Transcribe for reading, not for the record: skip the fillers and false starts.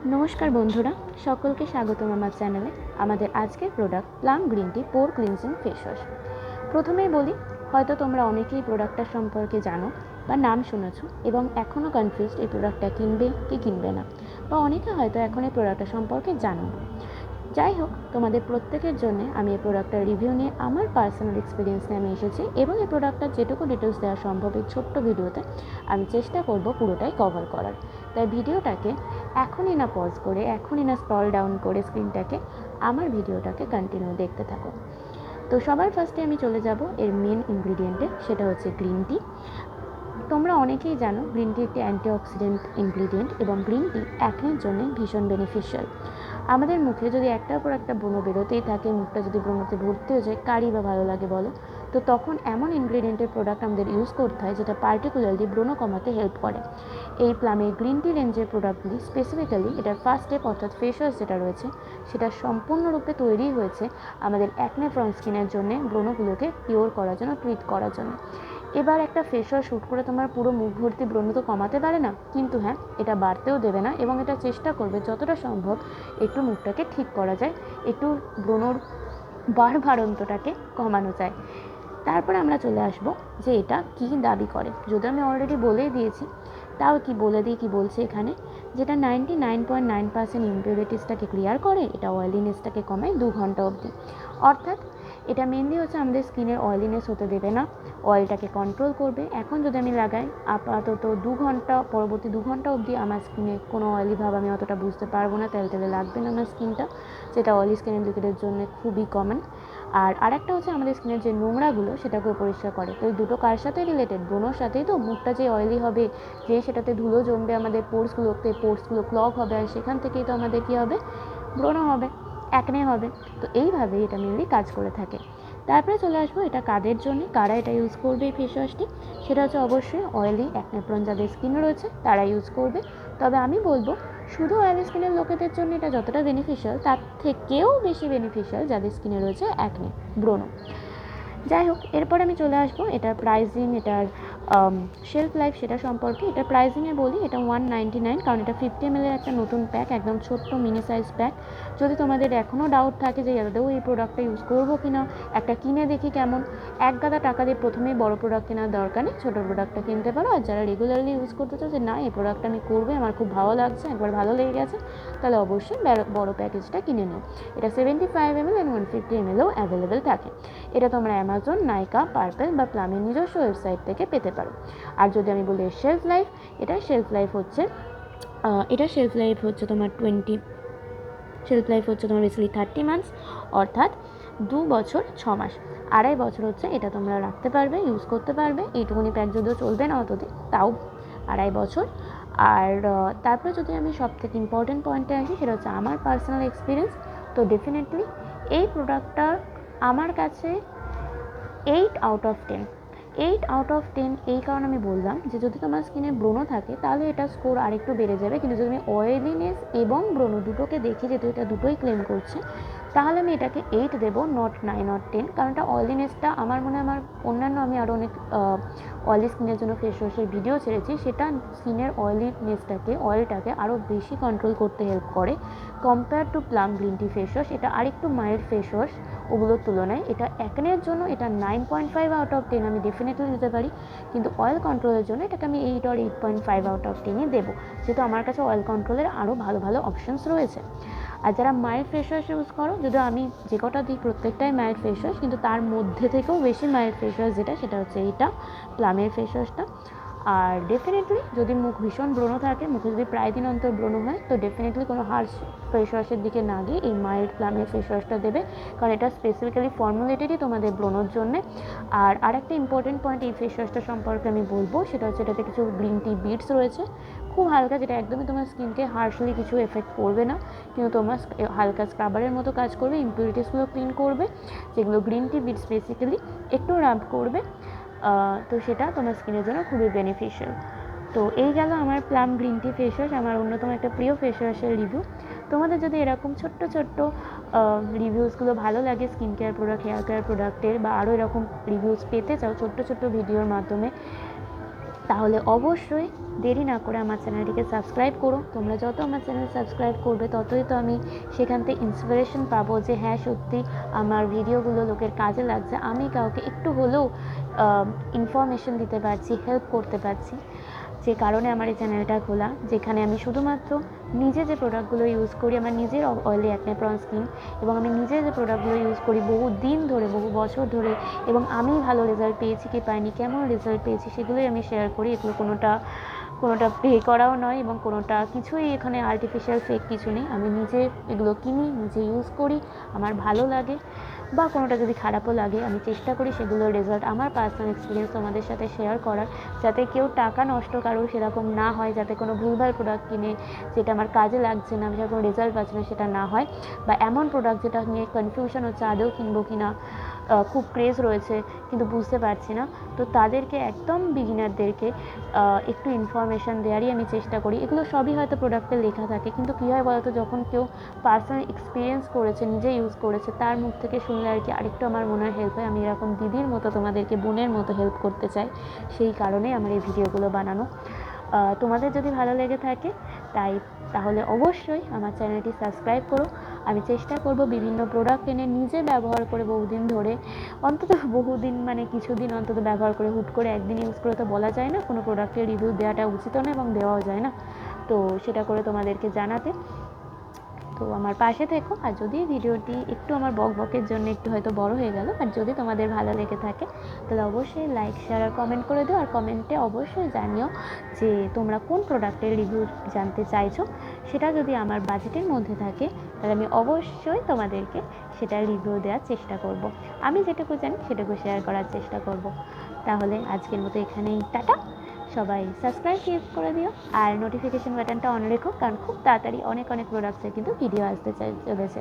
নমস্কার বন্ধুরা, সকলকে স্বাগতম আমার চ্যানেলে। আমাদের আজকের প্রোডাক্ট প্লাম গ্রিন টি পোর ক্লিনজিং ফেস ওয়াশ। প্রথমেই বলি, হয়তো তোমরা অনেকেই প্রোডাক্টটার সম্পর্কে জানো বা নাম শুনেছো এবং এখনও কনফিউজড এই প্রোডাক্টটা কিনবে কি কিনবে না, বা অনেকে হয়তো এখন এই প্রোডাক্টটা সম্পর্কে জানো না। যাই হোক, তোমাদের প্রত্যেকের জন্য আমি এই প্রোডাক্টটার রিভিউ নিয়ে আমার পার্সোনাল এক্সপিরিয়েন্স নিয়ে আমি এসেছি এবং এই প্রোডাক্টটার যেটুকু ডিটেলস দেওয়া সম্ভব এই ছোট্ট ভিডিওতে আমি চেষ্টা করব পুরোটাই কভার করার। তাই ভিডিওটাকে এখনই না পজ করে, এখনই না স্ক্রল ডাউন করে স্ক্রিনটাকে আমার ভিডিওটাকে কন্টিনিউ দেখতে থাকো। তো সবার ফার্স্টে আমি চলে যাব এর মেন ইনগ্রিডিয়েন্টে, সেটা হচ্ছে গ্রিন টি। তোমরা অনেকেই জানো গ্রিন টি একটি অ্যান্টিঅক্সিডেন্ট ইনগ্রিডিয়েন্ট এবং গ্রিন টি অ্যাকনের জন্য ভীষণ বেনিফিশিয়াল। আমাদের মুখে যদি একটার পর একটা ব্রণ বেরোতেই থাকে, মুখটা যদি ব্রণতে ভর্তি হয়ে যায়, কারই বা ভালো লাগে বলো? তো তখন এমন ইনগ্রিডিয়েন্টের প্রোডাক্ট আমাদের ইউজ করতে হয় যেটা পার্টিকুলারলি ব্রণ কমাতে হেল্প করে। এই প্লামের গ্রিন টি রেঞ্জের প্রোডাক্টগুলি স্পেসিফিক্যালি এটার ফার্স্ট স্টেপ অর্থাৎ ফেস ওয়াশ যেটা রয়েছে সেটা সম্পূর্ণরূপে তৈরি হয়েছে আমাদের অ্যাকনে প্রন স্কিনের জন্য, ব্রণগুলোকে কিওর করার জন্য, ট্রিট করার জন্য। এবার একটা ফেস ওয়াশ শ্যুট করে তোমার পুরো মুখ ভর্তি ব্রণ তো কমাতে পারে না, কিন্তু হ্যাঁ, এটা বাড়তেও দেবে না এবং এটা চেষ্টা করবে যতটা সম্ভব একটু মুখটাকে ঠিক করা যায়, একটু ব্রণর বাড়বাড়ন্তটাকে কমানো যায়। তারপরে আমরা চলে আসব যে এটা কি দাবি করে। যদি আমি অলরেডি বলেই দিয়েছি, তাও কি বলে দিই কি বলছে এখানে, যেটা 99.9% ইম্পিউরিটিসটাকে ক্লিয়ার করে, এটা অয়েলিনেসটাকে কমায় 2 ঘন্টা অবধি। অর্থাৎ এটা মেনলি হচ্ছে আমাদের স্কিনের অয়েলিনেস হতে দেবে না, অয়েলটাকে কন্ট্রোল করবে। এখন যদি আমি লাগাই আপাতত 2 ঘন্টা, পরবর্তী 2 ঘন্টা অবধি আমার স্কিনে কোনো অয়েলি ভাব আমি অতটা বুঝতে পারবো না, তেল তেলে লাগবে না আমার স্কিনটা, যেটা অয়েলি স্কিনের লোকেদের জন্য খুবই কমন। আর আরেকটা হচ্ছে আমাদের স্কিনের যে নোংরাগুলো সেটাকেও পরিষ্কার করে। তো এই দুটো কার সাথে রিলেটেড? ব্রণর সাথেই তো। মুখটা যে অয়েলি হবে, যে সেটাতে ধুলো জমবে আমাদের পোর্সগুলো ক্লগ হবে, আর সেখান থেকেই তো আমাদের কী হবে? ব্রণ হবে, অ্যাকনে হবে। তো এইভাবেই এটা মেনলি কাজ করে থাকে। তারপরে চলে আসবো এটা কাদের জন্য, কারা এটা ইউজ করবে এই ফেস ওয়াশটি। সেটা হচ্ছে অবশ্যই অয়েলি অ্যাকনে প্রোন যাদের স্কিন রয়েছে তারা ইউজ করবে। তবে আমি বলবো শুধু অয়েলি স্কিনের লোকেদের জন্য এটা যতটা বেনিফিশিয়াল, তার থেকেও বেশি বেনিফিশিয়াল যাদের স্কিনে রয়েছে অ্যাকনে, ব্রণ। যাই হোক, এরপর আমি চলে আসবো এটার প্রাইসিং, এটার শেলফ লাইফ সেটা সম্পর্কে। এটা প্রাইসিংয়ে বলি, এটা 199, কারণ এটা 50 ml একটা নতুন প্যাক, একদম ছোট্ট মিনি সাইজ প্যাক। যদি তোমাদের এখনও ডাউট থাকে যে আদৌ এই প্রোডাক্টটা ইউজ করবো কি না, একটা কিনে দেখি কেমন, এক গাদা টাকা দিয়ে প্রথমেই বড় প্রোডাক্ট কেনার দরকার নেই, ছোটো প্রোডাক্টটা কিনতে পারো। আর যারা রেগুলারলি ইউজ করতে চাও যে না, এই প্রোডাক্টটা আমি করবো, আমার খুব ভালো লাগছে, একবার ভালো লেগে গেছে, তাহলে অবশ্যই বড় প্যাকেজটা কিনে নিও। এটা 75 ml and 150 mlও অ্যাভেলেবেল থাকে। এটা তোমরা অ্যামাজন, নাইকা, পার্পেল বা প্লামের নিজস্ব ওয়েবসাইট থেকে পেতে পারো। আর যদি আমি বলি শেলফ লাইফ, এটার শেলফ লাইফ হচ্ছে তোমার বেসিক্যালি 30 মান্থস, অর্থাৎ 2 বছর 6 মাস। 2.5 বছর হচ্ছে এটা তোমরা রাখতে পারবে, ইউজ করতে পারবে। এইটুকুনি প্যাক যদিও চলবে না অতদিন, তাও 2.5 বছর। আর তারপরে যদি আমি সব থেকে ইম্পর্টেন্ট পয়েন্টে আসি, সেটা হচ্ছে আমার পার্সোনাল এক্সপিরিয়েন্স। তো ডেফিনেটলি এই প্রোডাক্টটা আমার কাছে 8 আউট অফ 10। 8 আউট অফ 10 এই কারণে আমি বললাম যে যদি তোমার স্কিনে ব্রণ থাকে তাহলে এটা স্কোর আরেকটু বেড়ে যাবে, কিন্তু যদি আমি অয়েলিনেস এবং ব্রণ দুটোকে দেখি, যেহেতু এটা দুটোই ক্লেম করছে, তাহলে আমি এটাকে 8 দেবো, নট 9 অর 10। কারণ এটা অয়েলিনেসটা আমার মনে হয়, আমার অন্যান্য আমি আরও অনেক অয়েলি স্কিনের জন্য ফেস ওয়াশের ভিডিও ছেড়েছি, সেটা স্কিনের অয়েলটাকে আরও বেশি কন্ট্রোল করতে হেল্প করে compare to plum green tea face wash. এটা আরেকটু মাইল্ড ফেস ওয়াশ ওগুলোর তুলনায়। এটা অ্যাকনের জন্য এটা 9.5 আউট অফ 10 আমি ডেফিনেটলি দিতে পারি, কিন্তু অয়েল কন্ট্রোলের জন্য এটাকে আমি 8 or 8.5 আউট অফ 10ই দেবো, যেহেতু আমার কাছে অয়েল কন্ট্রোলের আরও ভালো ভালো অপশানস রয়েছে। আর যারা মাইল্ড ফেস ওয়াশ ইউজ করো, যদিও আমি যে কটা দিই প্রত্যেকটাই মাইল্ড ফেস ওয়াশ, কিন্তু তার মধ্যে থেকেও বেশি মাইল্ড ফেস ওয়াশ সেটা হচ্ছে এইটা প্লামের ফেস ওয়াশটা। আর ডেফিনেটলি যদি মুখ ভীষণ ব্রণ থাকে, মুখে যদি প্রায় দিন অন্তর ব্রণ হয়, তো ডেফিনেটলি কোনো হার্শ ফেস ওয়াশের দিকে না গিয়ে এই মাইল্ড প্লামের ফেস ওয়াশটা দেবে, কারণ এটা স্পেসিফিক্যালি ফর্মুলেটেডই তোমাদের ব্রণর জন্যে। আর আরেকটা ইম্পর্টেন্ট পয়েন্ট এই ফেস ওয়াশটা সম্পর্কে আমি বলবো, সেটা হচ্ছে এটাতে কিছু গ্রিন টি বিটস রয়েছে, খুব হালকা, যেটা একদমই তোমার স্কিনকে হার্শলি কিছু এফেক্ট করবে না, কিন্তু তোমার হালকা স্ক্রাবারের মতো কাজ করবে, ইম্পিউরিটিসগুলো ক্লিন করবে, যেগুলো গ্রিন টি বিটস বেসিক্যালি একটু রাব করবে। তো সেটা তোমার স্কিনের জন্য খুবই বেনিফিশিয়াল। তো এই গেল আমার plum green tea face wash, আমার অন্যতম একটা প্রিয় ফেস ওয়াশের রিভিউ। তোমাদের যদি এরকম ছোট্ট ছোট্ট রিভিউসগুলো ভালো লাগে skin care product, hair care প্রোডাক্টের, বা আরও এরকম রিভিউস পেতে চাও ছোট্ট ছোট্ট ভিডিওর মাধ্যমে, তাহলে অবশ্যই দেরি না করে আমার চ্যানেলটিকে সাবস্ক্রাইব করো। তোমরা যত আমার চ্যানেল সাবস্ক্রাইব করবে ততই তো আমি সেখান থেকে ইন্সপিরেশন পাবো যে হ্যাঁ সত্যি আমার ভিডিওগুলো লোকের কাজে লাগছে, আমি কাউকে একটু হলেও ইনফরমেশন দিতে পারছি, হেল্প করতে পারছি। যে কারণে আমার এই চ্যানেলটা খোলা, যেখানে আমি শুধুমাত্র নিজে যে প্রোডাক্টগুলো ইউজ করি, আমার নিজের অয়েলি অ্যাকনে প্রন স্কিন, এবং আমি নিজে যে প্রোডাক্টগুলো ইউজ করি বহু দিন ধরে, বহু বছর ধরে, এবং আমি ভালো রেজাল্ট পেয়েছি কি পাইনি, কেমন রেজাল্ট পেয়েছি, সেগুলোই আমি শেয়ার করি। এগুলো কোনোটা পে করাও নয় এবং কোনোটা কিছুই এখানে আর্টিফিশিয়াল ফেক কিছু নেই। আমি নিজে এগুলো কিনি, নিজে ইউজ করি, আমার ভালো লাগে, বা কোনোটা যদি খারাপও লাগে আমি চেষ্টা করি সেগুলোর রেজাল্ট, আমার পার্সোনাল এক্সপিরিয়েন্স তোমাদের সাথে শেয়ার করার, যাতে কেউ টাকা নষ্ট কারোর সেরকম না হয়, যাতে কোনো ভুলভাল প্রোডাক্ট কিনে যেটা আমার কাজে লাগছে না, আমি যা কোনো রেজাল্ট পাচ্ছি না সেটা না হয়, বা এমন প্রোডাক্ট যেটা নিয়ে কনফিউশন হচ্ছে আদৌ কিনবো কি না, খুব ক্রেজ রয়েছে কিন্তু বুঝতে পারছি না, তো তাদেরকে একদম বিগিনারদেরকে একটু ইনফরমেশান দেওয়ারই আমি চেষ্টা করি। এগুলো সবই হয়তো প্রোডাক্টে লেখা থাকে, কিন্তু কী হয় বলতো, যখন কেউ পার্সোনাল এক্সপিরিয়েন্স করেছে, নিজে ইউজ করেছে, তার মুখ থেকে শুনলে আর কি আরেকটু আমার মনে হয় হেল্প হয়। আমি এরকম দিদির মতো তোমাদেরকে, বোনের মতো হেল্প করতে চাই, সেই কারণেই আমার এই ভিডিওগুলো বানানো। তোমাদের যদি ভালো লেগে থাকে তাহলে অবশ্যই আমার চ্যানেলটি সাবস্ক্রাইব করো। আমি চেষ্টা করব বিভিন্ন প্রোডাক্ট এনে নিজে ব্যবহার করে বহুদিন ধরে, অন্তত বহুদিন মানে কিছুদিন অন্তত ব্যবহার করে, হুট করে একদিন ইউজ করে তো বলা যায় না, কোনো প্রোডাক্টের রিভিউ দেওয়াটা উচিত না এবং দেওয়াও যায় না, তো সেটা করে তোমাদেরকে জানাতে। তো আমার পাশে থেকো। আর যদি ভিডিওটি একটু আমার বকের জন্য একটু হয়তো বড় হয়ে গেল, আর যদি তোমাদের ভালো লেগে থাকে তাহলে অবশ্যই লাইক, শেয়ার আর কমেন্ট করে দিও। আর কমেন্টে অবশ্যই জানিও যে তোমরা কোন প্রোডাক্টের রিভিউ জানতে চাইছো। সেটা যদি আমার বাজেটের মধ্যে থাকে তাহলে আমি অবশ্যই তোমাদেরকে সেটার রিভিউ দেওয়ার চেষ্টা করব। আমি যেটুকু জানি সেটুকু শেয়ার করার চেষ্টা করব। তাহলে আজকের মতো এখানেই টাটা। সবাই সাবস্ক্রাইব ক্লিক করে দিও আর নোটিফিকেশন বাটনটা অন রেখো, কারণ খুব তাড়াতাড়ি অনেক প্রোডাক্টসের কিন্তু ভিডিও আসতে চলেছে।